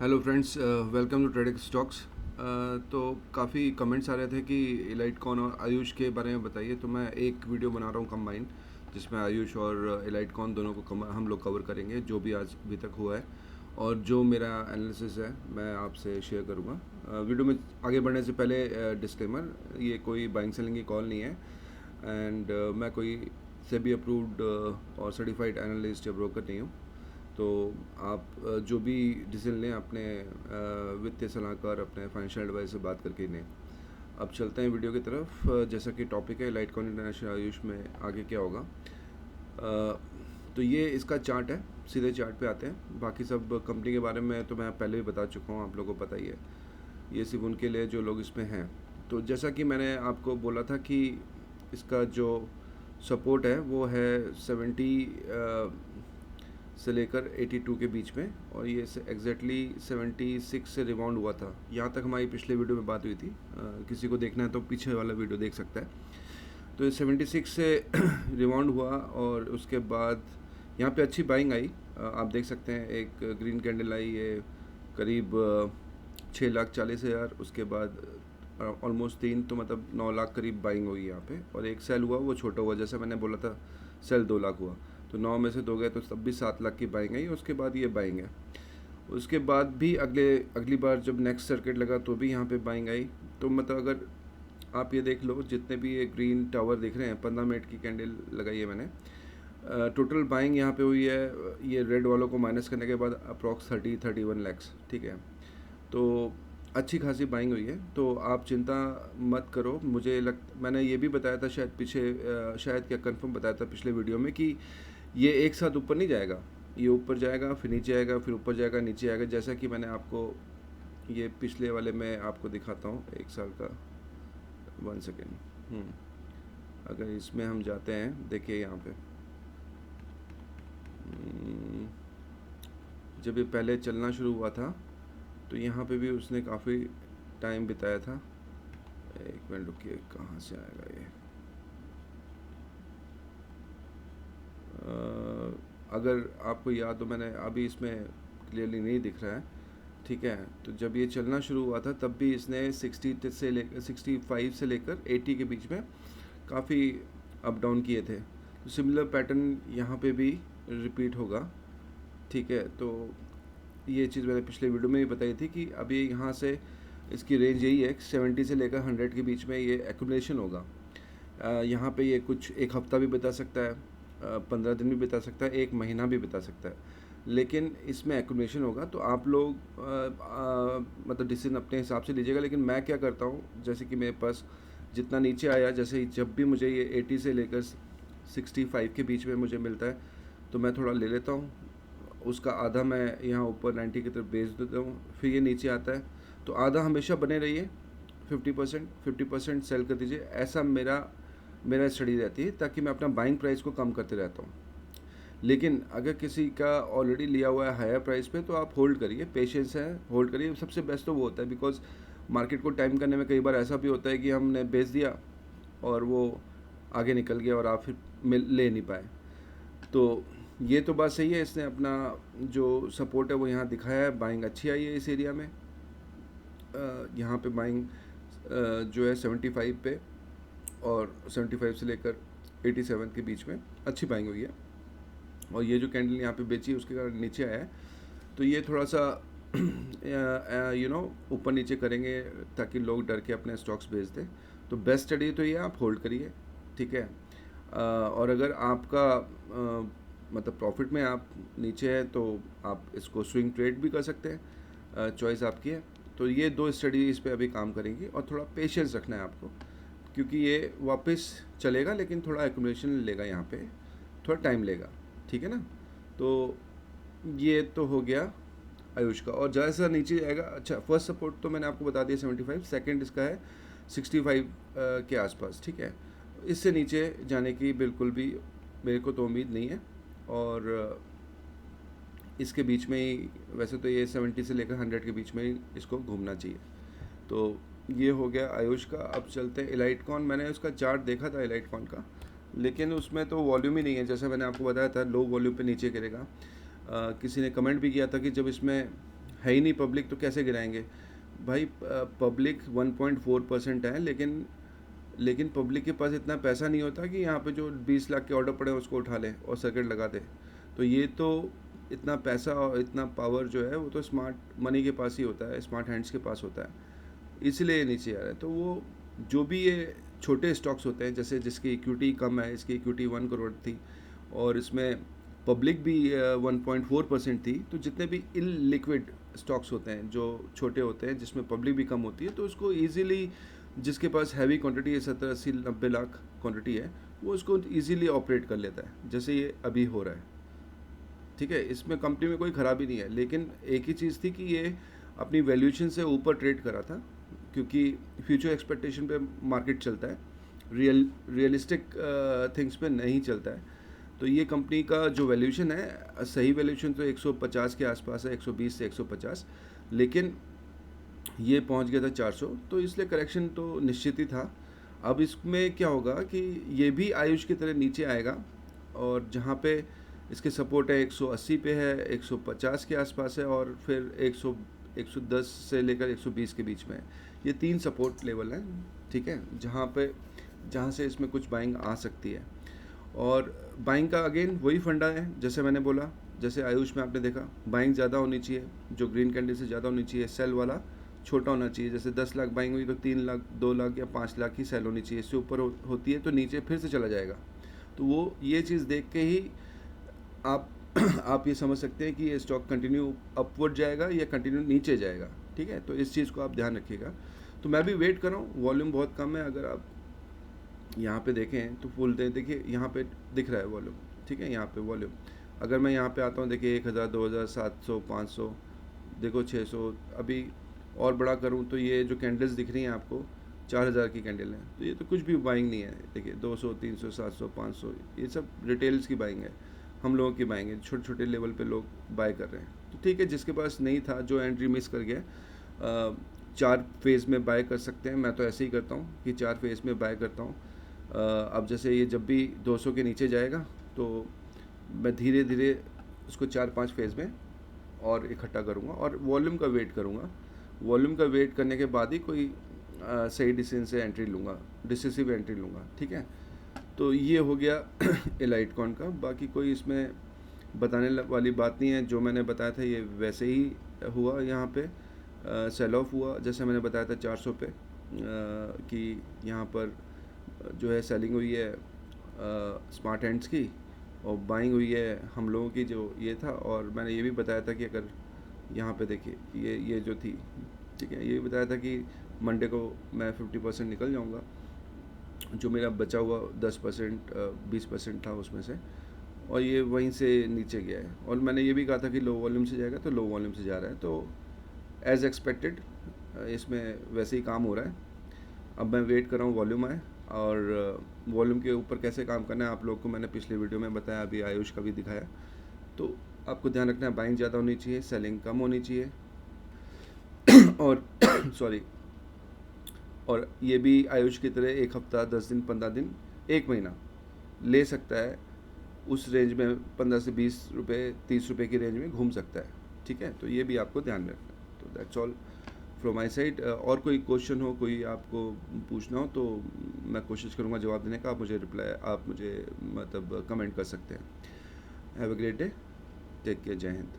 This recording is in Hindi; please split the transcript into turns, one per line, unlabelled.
Hello friends, welcome to trading stocks. तो काफ़ी कमेंट्स आ रहे थे कि इलाइट कॉन और आयुष के बारे में बताइए, तो मैं एक वीडियो बना रहा हूँ कंबाइन, जिसमें आयुष और इलाइट कॉन दोनों को हम लोग कवर करेंगे, जो भी आज अभी तक हुआ है और जो मेरा एनालिसिस है मैं आपसे शेयर करूँगा। वीडियो में आगे बढ़ने से पहले डिस्क्लेमर, ये कोई बाइंग सेलिंग की कॉल नहीं है एंड मैं कोई सेबी अप्रूव्ड और सर्टिफाइड एनालिस्ट या ब्रोकर नहीं हूँ। तो आप जो भी डिसीजन लें अपने वित्तीय सलाहकार, अपने फाइनेंशियल एडवाइजर से बात करके ही लें। अब चलते हैं वीडियो की तरफ। जैसा कि टॉपिक है लाइट कॉन इंटरनेशनल आयुष में आगे क्या होगा। तो ये इसका चार्ट है, सीधे चार्ट पे आते हैं। बाकी सब कंपनी के बारे में तो मैं पहले भी बता चुका हूँ, आप लोगों को पता ही है। ये सिर्फ उनके लिए जो लोग इसमें हैं। तो जैसा कि मैंने आपको बोला था कि इसका जो सपोर्ट है वो है 70 से लेकर 82 के बीच में, और ये एग्जैक्टली 76 से रिबाउंड हुआ था। यहाँ तक हमारी पिछले वीडियो में बात हुई थी। किसी को देखना है तो पीछे वाला वीडियो देख सकता है। तो ये 76 से रिबाउंड हुआ और उसके बाद यहाँ पे अच्छी बाइंग आई। आप देख सकते हैं एक ग्रीन कैंडल आई, ये करीब 6,40,000। उसके बाद ऑलमोस्ट 3, तो मतलब 9 लाख करीब बाइंग हुई यहाँ पे। और एक सेल हुआ, वो छोटा हुआ, जैसा मैंने बोला था सेल 2 लाख हुआ, तो 9 में से 2 गए तो तब भी 7 लाख की बाइंग आई। उसके बाद ये बाइंग है। उसके बाद भी अगली बार जब नेक्स्ट सर्किट लगा तो भी यहाँ पे बाइंग आई। तो मतलब अगर आप ये देख लो, जितने भी ये ग्रीन टावर दिख रहे हैं, 15 मिनट की कैंडल लगाई है मैंने, टोटल बाइंग यहाँ पे हुई है, ये रेड वालों को माइनस करने के बाद अप्रॉक्स 30-31 लैक्स। ठीक है, तो अच्छी खासी बाइंग हुई है। तो आप चिंता मत करो। मैंने ये भी बताया था शायद पीछे, शायद क्या कंफर्म बताया था पिछले वीडियो में कि ये एक साथ ऊपर नहीं जाएगा। ये ऊपर जाएगा, फिर नीचे आएगा, फिर ऊपर जाएगा, नीचे आएगा। जैसा कि मैंने आपको ये पिछले वाले में आपको दिखाता हूँ, 1 साल का। 1 सेकेंड। अगर इसमें हम जाते हैं, देखिए यहाँ पे जब ये पहले चलना शुरू हुआ था तो यहाँ पे भी उसने काफ़ी टाइम बिताया था। एक मिनट रुकिए, कहाँ से आएगा ये। अगर आपको याद हो, मैंने अभी इसमें क्लियरली नहीं दिख रहा है। ठीक है, तो जब ये चलना शुरू हुआ था तब भी इसने 65 से लेकर 80 के बीच में काफ़ी अप डाउन किए थे। तो सिमिलर पैटर्न यहाँ पे भी रिपीट होगा। ठीक है, तो ये चीज़ मैंने पिछले वीडियो में भी बताई थी कि अभी यहाँ से इसकी रेंज यही है, 70 से लेकर 100 के बीच में ये एक्यूमुलेशन होगा। यहाँ पे ये कुछ एक हफ़्ता भी बिता सकता है, 15 दिन भी बिता सकता है, 1 महीना भी बिता सकता है, लेकिन इसमें एक्यूमुलेशन होगा। तो आप लोग मतलब डिसीजन अपने हिसाब से लीजिएगा। लेकिन मैं क्या करता हूँ, जैसे कि मेरे पास जितना नीचे आया, जैसे जब भी मुझे ये 80 से लेकर 65 के बीच में मुझे मिलता है तो मैं थोड़ा ले लेता हूँ। उसका आधा मैं यहाँ ऊपर 90 की तरफ बेच देता हूँ। फिर ये नीचे आता है तो आधा हमेशा बने रहिए, 50% सेल कर दीजिए। ऐसा मेरा स्टडी रहती है, ताकि मैं अपना बाइंग प्राइस को कम करते रहता हूँ। लेकिन अगर किसी का ऑलरेडी लिया हुआ है हायर प्राइस पे, तो आप होल्ड करिए, पेशेंस है, होल्ड करिए। सबसे बेस्ट तो वो होता है, बिकॉज मार्केट को टाइम करने में कई बार ऐसा भी होता है कि हमने बेच दिया और वो आगे निकल गया और आप फिर ले नहीं पाए। तो ये तो बात सही है, इसने अपना जो सपोर्ट है वो यहाँ दिखाया है। बाइंग अच्छी आई है इस एरिया में। यहाँ पे बाइंग जो है 75 पे, और 75 से लेकर 87 के बीच में अच्छी बाइंग हुई है। और ये जो कैंडल यहाँ पे बेची उसके कारण नीचे आया है। तो ये थोड़ा सा ऊपर नीचे करेंगे ताकि लोग डर के अपने स्टॉक्स बेच दें। तो बेस्ट स्टडी तो ये आप होल्ड करिए। ठीक है, और अगर आपका मतलब प्रॉफिट में आप नीचे है तो आप इसको स्विंग ट्रेड भी कर सकते हैं, चॉइस आपकी है। तो ये 2 स्टडी इस पर अभी काम करेंगी, और थोड़ा पेशेंस रखना है आपको, क्योंकि ये वापस चलेगा लेकिन थोड़ा एक्यूमुलेशन लेगा, यहाँ पे थोड़ा टाइम लेगा। ठीक है ना। तो ये तो हो गया आयुष का। और जैसा नीचे जाएगा, अच्छा फर्स्ट सपोर्ट तो मैंने आपको बता दिया 75, सेकंड इसका है 65 के आसपास। ठीक है, इससे नीचे जाने की बिल्कुल भी मेरे को तो उम्मीद नहीं है। और इसके बीच में ही, वैसे तो ये 70 से लेकर 100 के बीच में ही इसको घूमना चाहिए। तो ये हो गया आयुष का। अब चलते हैं इलाइट कॉन। मैंने उसका चार्ट देखा था इलाइट कॉन का, लेकिन उसमें तो वॉल्यूम ही नहीं है। जैसा मैंने आपको बताया था, लो वॉल्यूम पे नीचे गिरेगा। किसी ने कमेंट भी किया था कि जब इसमें है ही नहीं पब्लिक तो कैसे गिराएंगे भाई। पब्लिक 1.4% है, लेकिन पब्लिक के पास इतना पैसा नहीं होता कि यहाँ पे जो 20 लाख के ऑर्डर पड़े उसको उठा ले और सर्किट लगा दे। तो ये तो इतना पैसा और इतना पावर जो है वो तो स्मार्ट मनी के पास ही होता है, स्मार्ट हैंड्स के पास होता है, इसलिए नीचे आ रहा है। तो वो जो भी ये छोटे स्टॉक्स होते हैं, जैसे जिसकी इक्विटी कम है, इसकी इक्विटी 1 करोड़ थी और इसमें पब्लिक भी 1.4% थी, तो जितने भी इलिक्विड स्टॉक्स होते हैं जो छोटे होते हैं जिसमें पब्लिक भी कम होती है, तो उसको ईजिली, जिसके पास हैवी क्वांटिटी है 70-80-90 लाख क्वांटिटी है, वो उसको ईजिली ऑपरेट कर लेता है, जैसे ये अभी हो रहा है। ठीक है, इसमें कंपनी में कोई ख़राबी नहीं है, लेकिन एक ही चीज़ थी कि ये अपनी वैल्यूएशन से ऊपर ट्रेड करा था, क्योंकि फ्यूचर एक्सपेक्टेशन पे मार्केट चलता है, रियलिस्टिक थिंग्स पे नहीं चलता है। तो ये कंपनी का जो वैल्यूएशन है, सही वैल्यूएशन तो 150 के आसपास है, 120 से 150, लेकिन ये पहुंच गया था 400, तो इसलिए करेक्शन तो निश्चित ही था। अब इसमें क्या होगा कि ये भी आयुष की तरह नीचे आएगा, और जहाँ पे इसके सपोर्ट है 180 पे है, 150 के आसपास है, और फिर 110 से लेकर 120 के बीच में है। ये 3 सपोर्ट लेवल हैं, ठीक है, जहाँ से इसमें कुछ बाइंग आ सकती है। और बाइंग का अगेन वही फंडा है, जैसे मैंने बोला, जैसे आयुष में आपने देखा बाइंग ज़्यादा होनी चाहिए, जो ग्रीन कैंडल से ज़्यादा होनी चाहिए, सेल वाला छोटा होना चाहिए। जैसे 10 लाख बाइंग हुई तो 3 लाख, 2 लाख या 5 लाख की सेल होनी चाहिए। इससे ऊपर होती है तो नीचे फिर से चला जाएगा। तो वो ये चीज़ देख के ही आप आप ये समझ सकते हैं कि ये स्टॉक कंटिन्यू अपवर्ड जाएगा या कंटिन्यू नीचे जाएगा। ठीक है, तो इस चीज़ को आप ध्यान रखिएगा। तो मैं भी वेट कर रहा हूँ, वॉल्यूम बहुत कम है, अगर आप यहाँ पे देखें तो फुल दे, देखिए यहाँ पे दिख रहा है वॉल्यूम, ठीक है, यहाँ पे वॉल्यूम, अगर मैं यहाँ पे आता हूँ, देखिए 1000, 2000, 700, 500, देखो 600, अभी और बड़ा करूँ तो ये जो कैंडल्स दिख रही हैं आपको 4000 की कैंडल है, तो ये तो कुछ भी बाइंग नहीं है। देखिए 200, 300, 700, 500, ये सब रिटेल्स की बाइंग है, हम लोगों की बाइंग है, छोटे छोटे लेवल पे लोग बाय कर रहे हैं। तो ठीक है, जिसके पास नहीं था, जो एंट्री मिस कर गया, 4 फेज़ में बाय कर सकते हैं। मैं तो ऐसे ही करता हूँ कि 4 फेज़ में बाय करता हूँ। अब जैसे ये जब भी 200 के नीचे जाएगा तो मैं धीरे धीरे उसको 4-5 फेज़ में और इकट्ठा करूँगा और वॉल्यूम का वेट करूँगा। वॉल्यूम का वेट करने के बाद ही कोई सही डिसीजन से एंट्री लूँगा, डिसिसिव एंट्री लूँगा। ठीक है, तो ये हो गया एलाइट कॉन का। बाकी कोई इसमें बताने वाली बात नहीं है, जो मैंने बताया था ये वैसे ही हुआ। यहाँ पे सेल ऑफ हुआ, जैसे मैंने बताया था 400 पे, कि यहाँ पर जो है सेलिंग हुई है स्मार्ट हैंड्स की, और बाइंग हुई है हम लोगों की, जो ये था। और मैंने ये भी बताया था कि अगर यहाँ पे देखिए ये जो थी, ठीक है, ये बताया था कि मंडे को मैं 50% निकल जाऊँगा, जो मेरा बचा हुआ 10%, 20% था उसमें से, और ये वहीं से नीचे गया है। और मैंने ये भी कहा था कि लो वॉल्यूम से जाएगा, तो लो वॉल्यूम से जा रहा है, तो एज़ एक्सपेक्टेड इसमें वैसे ही काम हो रहा है। अब मैं वेट कर रहा हूँ वॉल्यूम आए, और वॉल्यूम के ऊपर कैसे काम करना है आप लोग को मैंने पिछले वीडियो में बताया, अभी आयुष का भी दिखाया। तो आपको ध्यान रखना है, बाइंग ज़्यादा होनी चाहिए, सेलिंग कम होनी चाहिए। और सॉरी, और ये भी आयुष की तरह 1 हफ्ता, 10 दिन, 15 दिन, 1 महीना ले सकता है, उस रेंज में 15 से 20 रुपये, 30 रुपये की रेंज में घूम सकता है। ठीक है, तो ये भी आपको ध्यान में रखना है। तो that's all from my side. और कोई क्वेश्चन हो, कोई आपको पूछना हो, तो मैं कोशिश करूँगा जवाब देने का। आप मुझे मतलब कमेंट कर सकते हैं। Have a great day, take care, जय हिंद।